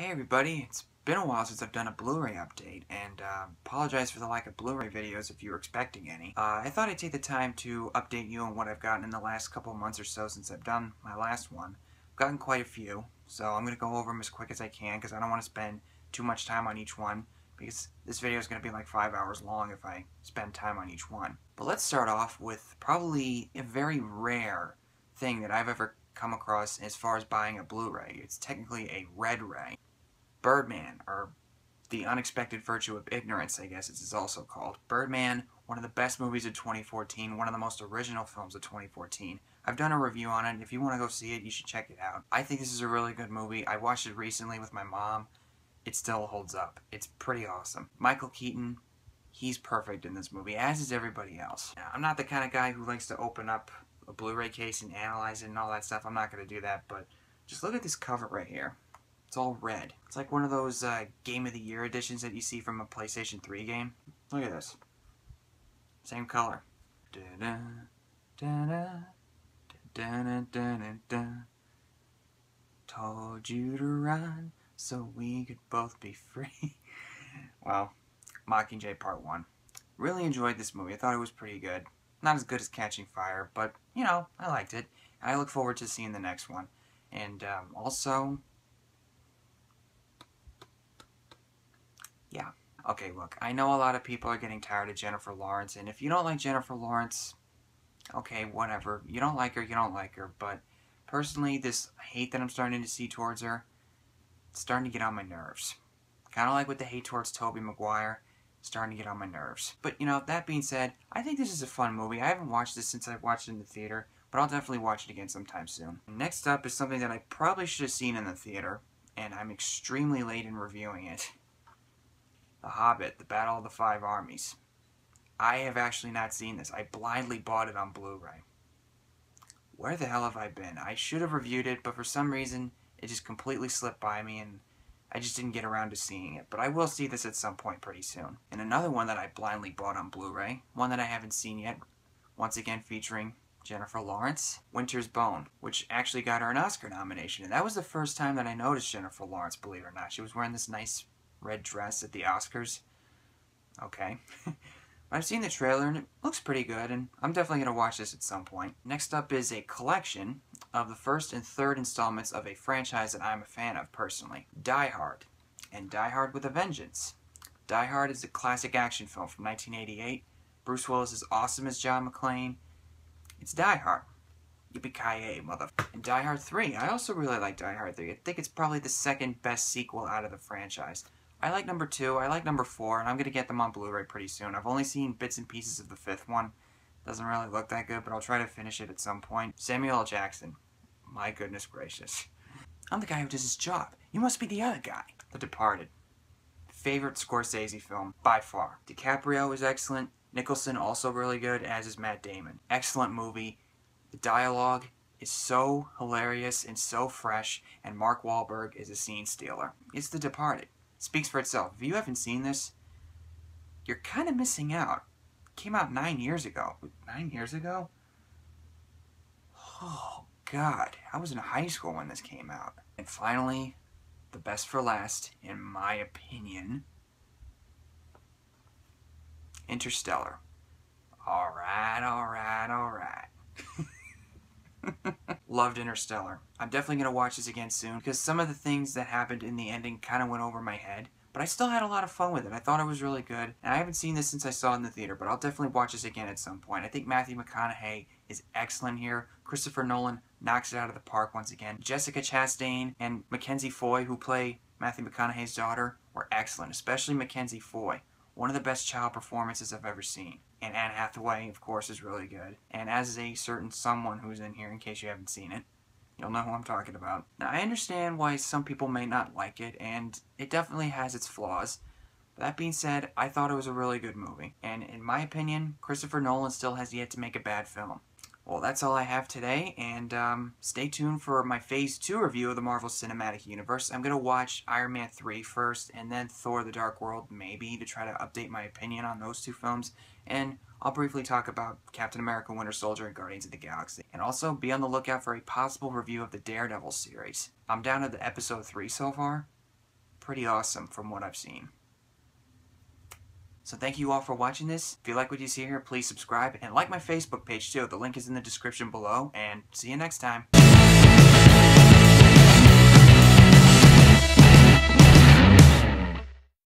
Hey everybody, it's been a while since I've done a Blu-ray update, and apologize for the lack of Blu-ray videos if you were expecting any. I thought I'd take the time to update you on what I've gotten in the last couple months or so since I've done my last one. I've gotten quite a few, so I'm going to go over them as quick as I can because I don't want to spend too much time on each one, because this video is going to be like 5 hours long if I spend time on each one. But let's start off with probably a very rare thing that I've ever come across as far as buying a Blu-ray. It's technically a red ray. Birdman, or The Unexpected Virtue of Ignorance, I guess it's also called. Birdman, one of the best movies of 2014, one of the most original films of 2014. I've done a review on it. If you want to go see it, you should check it out. I think this is a really good movie. I watched it recently with my mom. It still holds up. It's pretty awesome. Michael Keaton, he's perfect in this movie, as is everybody else. Now, I'm not the kind of guy who likes to open up a Blu-ray case and analyze it and all that stuff. I'm not going to do that, but just look at this cover right here. It's all red. It's like one of those Game of the Year editions that you see from a PlayStation 3 game. Look at this. Same color. Da-da, da-da, da-da, da-da, da. Told you to run so we could both be free. Well, Mockingjay Part 1. Really enjoyed this movie. I thought it was pretty good. Not as good as Catching Fire, but, you know, I liked it. I look forward to seeing the next one. And also... yeah. Okay, look, I know a lot of people are getting tired of Jennifer Lawrence, and if you don't like Jennifer Lawrence, okay, whatever. You don't like her, but personally, this hate that I'm starting to see towards her, it's starting to get on my nerves. Kind of like with the hate towards Tobey Maguire, starting to get on my nerves. But, you know, that being said, I think this is a fun movie. I haven't watched this since I watched it in the theater, but I'll definitely watch it again sometime soon. Next up is something that I probably should have seen in the theater, and I'm extremely late in reviewing it. The Hobbit, The Battle of the Five Armies. I have actually not seen this. I blindly bought it on Blu-ray. Where the hell have I been? I should have reviewed it, but for some reason, it just completely slipped by me, and I just didn't get around to seeing it. But I will see this at some point pretty soon. And another one that I blindly bought on Blu-ray, one that I haven't seen yet, once again featuring Jennifer Lawrence, Winter's Bone, which actually got her an Oscar nomination. And that was the first time that I noticed Jennifer Lawrence, believe it or not. She was wearing this nice red dress at the Oscars. Okay. I've seen the trailer and it looks pretty good, and I'm definitely going to watch this at some point. Next up is a collection of the first and third installments of a franchise that I'm a fan of personally. Die Hard, and Die Hard with a Vengeance. Die Hard is a classic action film from 1988. Bruce Willis is awesome as John McClane. It's Die Hard. Yippee-ki-yay, motherfucker. And Die Hard 3. I also really like Die Hard 3. I think it's probably the second best sequel out of the franchise. I like number 2, I like number 4, and I'm going to get them on Blu-ray pretty soon. I've only seen bits and pieces of the 5th one. Doesn't really look that good, but I'll try to finish it at some point. Samuel L. Jackson. My goodness gracious. I'm the guy who does his job. You must be the other guy. The Departed. Favorite Scorsese film, by far. DiCaprio is excellent. Nicholson also really good, as is Matt Damon. Excellent movie. The dialogue is so hilarious and so fresh, and Mark Wahlberg is a scene stealer. It's The Departed. Speaks for itself. If you haven't seen this, you're kind of missing out. It came out 9 years ago. 9 years ago? Oh, God. I was in high school when this came out. And finally, the best for last, in my opinion, Interstellar. Alright, alright, alright. Loved Interstellar. I'm definitely going to watch this again soon, because some of the things that happened in the ending kind of went over my head, but I still had a lot of fun with it. I thought it was really good, and I haven't seen this since I saw it in the theater, but I'll definitely watch this again at some point. I think Matthew McConaughey is excellent here. Christopher Nolan knocks it out of the park once again. Jessica Chastain and Mackenzie Foy, who play Matthew McConaughey's daughter, were excellent, especially Mackenzie Foy. One of the best child performances I've ever seen. And Anne Hathaway, of course, is really good. And as is a certain someone who's in here, in case you haven't seen it. You'll know who I'm talking about. Now, I understand why some people may not like it, and it definitely has its flaws. But that being said, I thought it was a really good movie. And in my opinion, Christopher Nolan still has yet to make a bad film. Well, that's all I have today, and stay tuned for my Phase 2 review of the Marvel Cinematic Universe. I'm going to watch Iron Man 3 first, and then Thor: The Dark World, maybe, to try to update my opinion on those two films. And I'll briefly talk about Captain America: Winter Soldier and Guardians of the Galaxy. And also be on the lookout for a possible review of the Daredevil series. I'm down to the episode 3 so far, pretty awesome from what I've seen. So thank you all for watching this. If you like what you see here, please subscribe and like my Facebook page too. The link is in the description below, and see you next time.